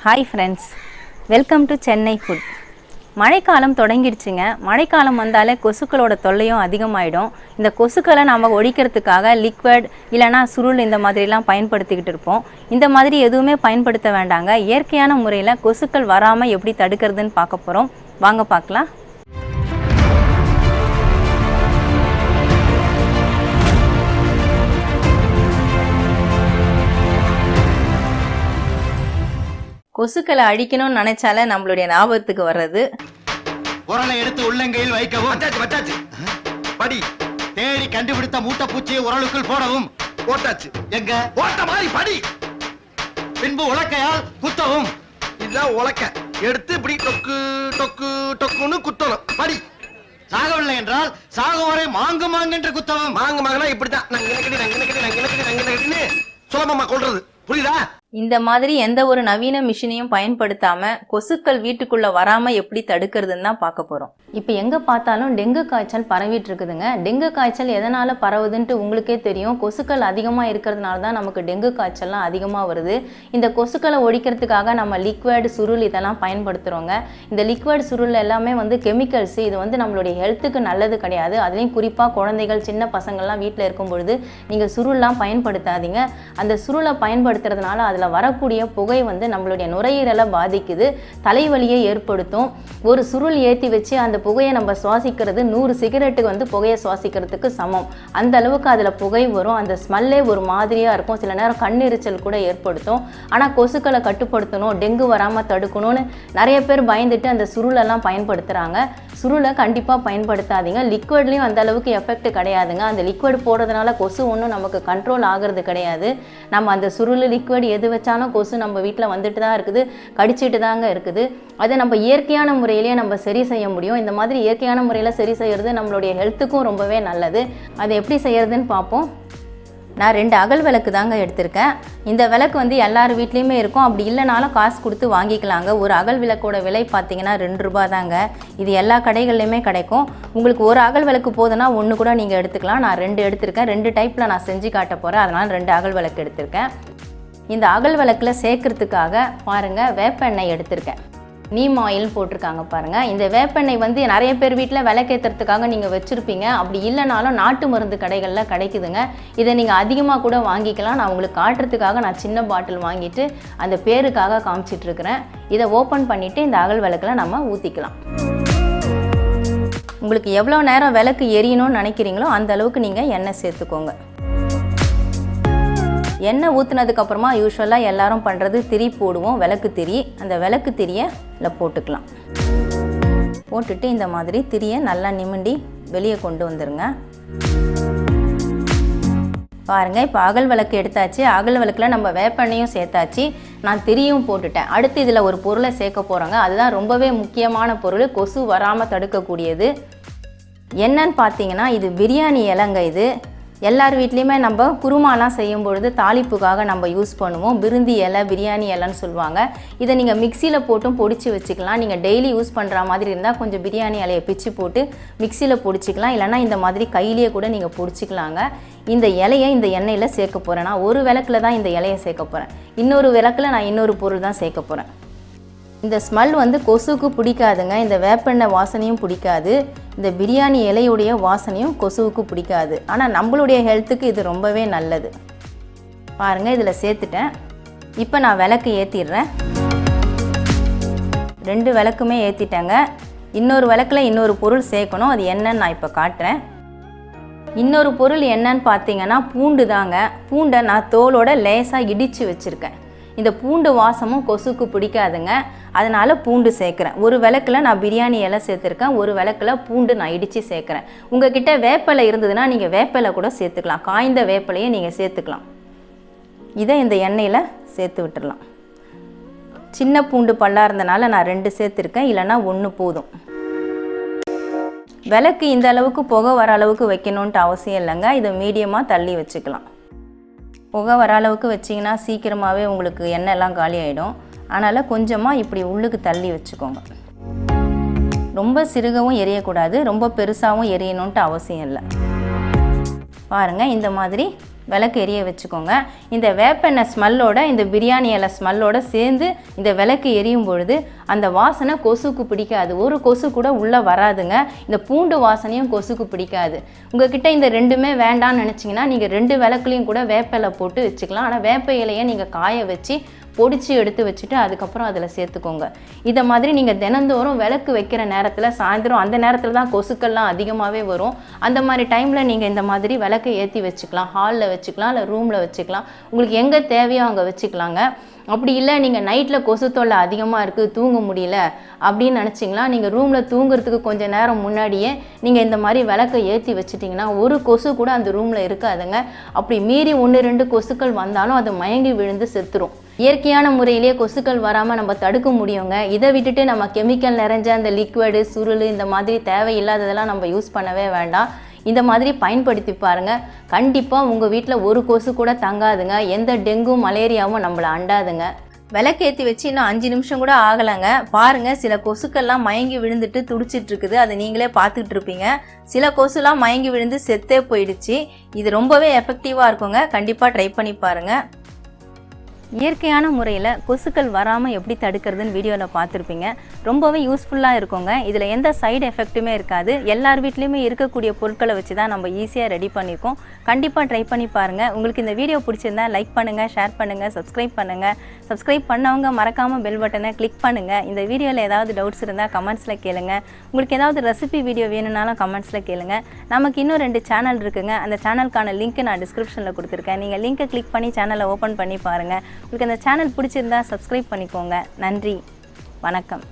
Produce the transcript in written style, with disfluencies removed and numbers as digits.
Hi friends, welcome to Chennai food. மழைக்காலம் தொடங்கிடுச்சுங்க. மழைக்காலம் வந்தாலே கொசுக்களோட தொல்லையும் அதிகமாயிடும். இந்த கொசுக்களை நாம ஒழிக்கிறதுக்காக லிக்விட் இல்லனா சுருள் இந்த மாதிரிலாம் பயன்படுத்திக்கிட்டு இருப்போம். இந்த மாதிரி எதுவுமே பயன்படுத்த வேண்டாங்க. இயற்கையான முறையில் கொசுக்கள் வராமல் எப்படி தடுக்கிறதுன்னு பார்க்க போகிறோம். வாங்க பார்க்கலாம். கொசுக்களை அழிக்கணும்னு நினைச்சாலே நம்மளுடைய ஞாபகத்துக்கு வர்றது உரலை எடுத்து உள்ளங்கையில் வைக்கவும். வட்டாச்சு படி தேடி கண்டுபிடித்த மூட்டைப்பூச்சியை உரலுக்குள் போடவும். போட்டாச்சு. எங்க ஓட்ட மாதிரி படி. பின்பு உலக்கையால் குத்தவும். இதுதான் உலக்க. எடுத்து இப்படி டொக்கு டொக்கு டொக்குன்னு குத்தணும். படி. சாகவில்லை என்றால் சாகும் வரை மாங்கு மாங்கென்று குத்தவும். மாங்கு மாங்கனா இப்படிதான் நங்கினக்கடி சுலபமா கொள்றது. புரியுதா? இந்த மாதிரி எந்த ஒரு நவீன மிஷினையும் பயன்படுத்தாம கொசுக்கள் வீட்டுக்குள்ள வராம எப்படி தடுக்கிறதுன்னு தான் பார்க்க போறோம். இப்போ எங்க பார்த்தாலும் டெங்கு காய்ச்சல் பரவிட்டு இருக்குதுங்க. டெங்கு காய்ச்சல் எதனால பரவுதுன்ட்டு உங்களுக்கே தெரியும். கொசுக்கள் அதிகமா இருக்கிறதுனால தான் நமக்கு டெங்கு காய்ச்சல்லாம் அதிகமா வருது. இந்த கொசுக்களை ஒழிக்கிறதுக்காக நம்ம லிக்விட் சுருள் இதெல்லாம் பயன்படுத்துறோங்க. இந்த லிக்விட் சுருள் எல்லாமே கெமிக்கல்ஸ். இது நம்மளுடைய ஹெல்த்துக்கு நல்லது கிடையாது. அதுலேயும் குறிப்பா குழந்தைகள் சின்ன பசங்கள்லாம் வீட்டில் இருக்கும் பொழுது நீங்க சுருள்லாம் பயன்படுத்தாதீங்க. அந்த சுருளை பயன்படுத்துறதுனால அதில் வரக்கூடிய புகை நம்மளுடைய நுரையீரலை பாதிக்குது, தலைவலியை ஏற்படுத்தும். ஒரு சுருள் ஏற்றி வச்சு அந்த புகையை நம்ம சுவாசிக்கிறது 100 சிகரெட்டுக்கு புகையை சுவாசிக்கிறதுக்கு சமம். அந்த அளவுக்கு அதில் புகை வரும். அந்த ஸ்மெல்லே ஒரு மாதிரியாக இருக்கும். சில நேரம் கண்ணெரிச்சல் கூட ஏற்படுத்தும். ஆனால் கொசுக்களை கட்டுப்படுத்தணும், டெங்கு வராமல் தடுக்கணும்னு நிறைய பேர் பயந்துட்டு அந்த சுருளெல்லாம் பயன்படுத்துகிறாங்க. சுருளை கண்டிப்பாக பயன்படுத்தாதீங்க. லிக்விட்லேயும் அந்த அளவுக்கு எஃபெக்ட் கிடையாதுங்க. அந்த லிக்விட் போடுறதுனால கொசு ஒன்றும் நமக்கு கண்ட்ரோல் ஆகிறது கிடையாது. நம்ம அந்த சுருள் லிக்விட் எது வச்சாலும் கொசு நம்ம வீட்டில் வந்துட்டு தான் இருக்குது, கடிச்சிட்டு தாங்க இருக்குது. அதை நம்ம இயற்கையான முறையிலேயே நம்ம சரி செய்ய முடியும். இந்த மாதிரி இயற்கையான முறையில் சரி செய்கிறது நம்மளுடைய ஹெல்த்துக்கும் ரொம்பவே நல்லது. அதை எப்படி செய்யறதுன்னு பார்ப்போம். நான் 2 அகல் விளக்கு தாங்க எடுத்திருக்கேன். இந்த விளக்கு எல்லார் வீட்லேயுமே இருக்கும். அப்படி இல்லைனாலும் காசு கொடுத்து வாங்கிக்கலாங்க. ஒரு அகல் விளக்கோட விலை பார்த்தீங்கன்னா 2 ரூபாய் தாங்க. இது எல்லா கடைகள்லையுமே கிடைக்கும். உங்களுக்கு ஒரு அகல் விளக்கு போதுன்னா 1 கூட நீங்கள் எடுத்துக்கலாம். நான் 2 எடுத்திருக்கேன். 2 டைப்பில் நான் செஞ்சு காட்ட போகிறேன். அதனால் 2 அகல் விளக்கு எடுத்திருக்கேன். இந்த அகல் விளக்கில் சேர்க்கறதுக்காக பாருங்கள் வேப்பெண்ணெய் எடுத்திருக்கேன். நீம் ஆயில் போட்டிருக்காங்க பாருங்கள். இந்த வேப்பெண்ணெய் நிறைய பேர் வீட்டில் விளக்கேற்றுறதுக்காக நீங்கள் வச்சுருப்பீங்க. அப்படி இல்லைனாலும் நாட்டு மருந்து கடைகளில் கிடைக்குதுங்க. இதை நீங்கள் அதிகமாக கூட வாங்கிக்கலாம். நான் உங்களுக்கு காட்டுறதுக்காக நான் சின்ன பாட்டில் வாங்கிட்டு அந்த பேருக்காக காமிச்சிட்ருக்கிறேன். இதை ஓப்பன் பண்ணிவிட்டு இந்த அகல் விளக்கில் நம்ம ஊற்றிக்கலாம். உங்களுக்கு எவ்வளோ நேரம் விளக்கு எரியணும்னு நினைக்கிறீங்களோ அந்த அளவுக்கு நீங்கள் எண்ணெய் சேர்த்துக்கோங்க. எண்ணெய் ஊற்றுனதுக்கப்புறமா யூஸ்வலாக எல்லாரும் பண்ணுறது திரி போடுவோம், விளக்கு திரி. அந்த விளக்கு திரியை இதில் போட்டுக்கலாம். போட்டுட்டு இந்த மாதிரி திரியை நல்லா நிமிண்டி வெளியே கொண்டு வந்துடுங்க. பாருங்கள், இப்போ அகல் விளக்கு எடுத்தாச்சு. அகல் விளக்கில் நம்ம வேப்பெண்ணையும் சேர்த்தாச்சு. நான் திரியும் போட்டுட்டேன். அடுத்து இதில் ஒரு பொருளை சேர்க்க போகிறோங்க. அதுதான் ரொம்பவே முக்கியமான பொருள், கொசு வராமல் தடுக்கக்கூடியது. என்னன்னு பார்த்தீங்கன்னா இது பிரியாணி இலைங்க. இது எல்லார் வீட்லேயுமே நம்ம குருமாலாம் செய்யும் பொழுது தாளிப்புக்காக நம்ம யூஸ் பண்ணுவோம். பிருந்தி இலை, பிரியாணி இலைன்னு சொல்லுவாங்க. இதை நீங்கள் மிக்சியில் போட்டும் பொடிச்சு வச்சுக்கலாம். நீங்கள் டெய்லி யூஸ் பண்ணுற மாதிரி இருந்தால் கொஞ்சம் பிரியாணி இலையை பிச்சு போட்டு மிக்சியில் பொடிச்சிக்கலாம். இல்லைனா இந்த மாதிரி கையிலேயே கூட நீங்கள் பொடிச்சிக்கலாங்க. இந்த இலையை இந்த எண்ணெயில் சேர்க்க போகிறேன். நான் ஒரு விளக்கில் தான் இந்த இலையை சேர்க்க போகிறேன். இன்னொரு விளக்கில் நான் இன்னொரு பொருள் தான் சேர்க்க போகிறேன். இந்த ஸ்மெல் கொசுவுக்கு பிடிக்காதுங்க. இந்த வேப்பெண்ணெய் வாசனையும் பிடிக்காது. இந்த பிரியாணி இலையுடைய வாசனையும் கொசுவுக்கு பிடிக்காது. ஆனால் நம்மளுடைய ஹெல்த்துக்கு இது ரொம்பவே நல்லது. பாருங்கள், இதில் சேர்த்துட்டேன். இப்போ நான் விளக்கு ஏற்றிடுறேன். 2 விளக்குமே ஏற்றிட்டேங்க. இன்னொரு விளக்கில் இன்னொரு பொருள் சேர்க்கணும். அது என்னன்னு நான் இப்போ காட்டுறேன். இன்னொரு பொருள் என்னன்னு பார்த்தீங்கன்னா பூண்டு தாங்க. பூண்டை நான் தோலோட லேசாக இடித்து வச்சுருக்கேன். இந்த பூண்டு வாசமும் கொசுக்கு பிடிக்காதுங்க. அதனால் பூண்டு சேர்க்குறேன். ஒரு விளக்கில் நான் பிரியாணி இலை சேர்த்துருக்கேன். ஒரு விளக்கில் பூண்டு நான் இடித்து சேர்க்குறேன். உங்ககிட்ட வேப்பிலை இருந்ததுன்னா நீங்கள் வேப்பிலை கூட சேர்த்துக்கலாம். காய்ந்த வேப்பிலையை நீங்கள் சேர்த்துக்கலாம். இதை இந்த எண்ணெயில் சேர்த்து விட்டுடலாம். சின்ன பூண்டு பல்லாக இருந்தனால நான் 2 சேர்த்துருக்கேன். இல்லைனா 1 போதும். விளக்கு இந்த அளவுக்கு புகை வர அளவுக்கு வைக்கணுன்ட்டு அவசியம் இல்லைங்க. இதை மீடியமாக தள்ளி வச்சுக்கலாம். புகை வர அளவுக்கு வச்சிங்கன்னா சீக்கிரமாகவே உங்களுக்கு எண்ணெய்லாம் காலி ஆகிடும். அதனால் கொஞ்சமாக இப்படி உள்ளுக்கு தள்ளி வச்சுக்கோங்க. ரொம்ப சிறுகவும் எரியக்கூடாது, ரொம்ப பெருசாகவும் எரியணுன்ட்டு அவசியம் இல்லை. பாருங்கள், இந்த மாதிரி விளக்கு எரிய வச்சுக்கோங்க. இந்த வேப்பெண்ணெய் ஸ்மெல்லோட இந்த பிரியாணி இலை ஸ்மெல்லோட சேர்ந்து இந்த விளக்கு எரியும் பொழுது அந்த வாசனை கொசுக்கு பிடிக்காது. ஒரு கொசு கூட உள்ளே வராதுங்க. இந்த பூண்டு வாசனையும் கொசுக்கு பிடிக்காது. உங்ககிட்ட இந்த ரெண்டுமே வேண்டாம்னு நினச்சிங்கன்னா நீங்கள் 2 விளக்குலையும் கூட வேப்ப இலை போட்டு வச்சுக்கலாம். ஆனால் வேப்ப இலையை நீங்கள் காய வச்சு பொடிச்சு எடுத்து வச்சுட்டு அதுக்கப்புறம் அதில் சேர்த்துக்கோங்க. இதை மாதிரி நீங்கள் தினந்தோறும் விளக்கு வைக்கிற நேரத்தில் சாயந்தரம் அந்த நேரத்தில் தான் கொசுக்கள்லாம் அதிகமாகவே வரும். அந்த மாதிரி டைமில் நீங்கள் இந்த மாதிரி விளக்கை ஏற்றி வச்சுக்கலாம். ஹாலில் வச்சுக்கலாம், இல்லை ரூமில் வச்சுக்கலாம். உங்களுக்கு எங்கே தேவையோ அங்கே வச்சுக்கலாங்க. அப்படி இல்லை நீங்கள் நைட்டில் கொசு தொல்லை அதிகமாக இருக்குது, தூங்க முடியல அப்படின்னு நினச்சிங்களா, நீங்கள் ரூமில் தூங்குறதுக்கு கொஞ்சம் நேரம் முன்னாடியே நீங்கள் இந்த மாதிரி விளக்கை ஏற்றி வச்சுட்டிங்கன்னா ஒரு கொசு கூட அந்த ரூமில் இருக்காதுங்க. அப்படி மீறி 1-2 கொசுக்கள் வந்தாலும் அது மயங்கி விழுந்து செத்துரும். இயற்கையான முறையிலே கொசுக்கள் வராமல் நம்ம தடுக்க முடியுங்க. இதை விட்டுட்டு நம்ம கெமிக்கல் நிறைஞ்ச அந்த லிக்விடு, சுருள் இந்த மாதிரி தேவையில்லாததெல்லாம் நம்ம யூஸ் பண்ணவே வேண்டாம். இந்த மாதிரி பயன்படுத்தி பாருங்கள். கண்டிப்பாக உங்கள் வீட்டில் ஒரு கொசு கூட தங்காதுங்க. எந்த டெங்கு மலேரியாவும் நம்மளை அண்டாதுங்க. விளக்கேற்றி வச்சு இன்னும் 5 நிமிஷம் கூட ஆகலைங்க. பாருங்கள், சில கொசுக்கள்லாம் மயங்கி விழுந்துட்டு துடிச்சிட்டு இருக்குது. அதை நீங்களே பார்த்துக்கிட்டு இருப்பீங்க. சில கொசுலாம் மயங்கி விழுந்து செத்தே போயிடுச்சு. இது ரொம்பவே எஃபெக்டிவாக இருக்குங்க. கண்டிப்பாக ட்ரை பண்ணி பாருங்கள். இயற்கையான முறையில் கொசுக்கள் வராமல் எப்படி தடுக்கிறதுன்னு வீடியோவில் பார்த்துருப்பீங்க. ரொம்பவே யூஸ்ஃபுல்லாக இருக்குங்க. இதில் எந்த சைடு எஃபெக்ட்டுமே இருக்காது. எல்லார் வீட்லேயுமே இருக்கக்கூடிய பொருட்களை வச்சு தான் நம்ம ஈஸியாக ரெடி பண்ணியிருக்கோம். கண்டிப்பாக ட்ரை பண்ணி பாருங்கள். உங்களுக்கு இந்த வீடியோ பிடிச்சிருந்தா லைக் பண்ணுங்கள், ஷேர் பண்ணுங்கள், சப்ஸ்கிரைப் பண்ணுங்கள். சப்ஸ்கிரைப் பண்ணவங்க மறக்காமல் பெல் பட்டனை கிளிக் பண்ணுங்கள். இந்த வீடியோவில் ஏதாவது டவுட்ஸ் இருந்தால் கமெண்ட்ஸில் கேளுங்க. உங்களுக்கு ஏதாவது ரெசிபி வீடியோ வேணும்னாலும் கமெண்ட்ஸில் கேளுங்க. நமக்கு இன்னும் 2 சேனல் இருக்குங்க. அந்த சேனலுக்கான லிங்க் நான் டிஸ்கிரிப்ஷனில் கொடுத்துருக்கேன். நீங்கள் லிங்க்கை கிளிக் பண்ணி சேனலை ஓப்பன் பண்ணி பாருங்கள். உங்களுக்கு அந்த சேனல் பிடிச்சிருந்தா சப்ஸ்கிரைப் பண்ணிக்கோங்க. நன்றி, வணக்கம்.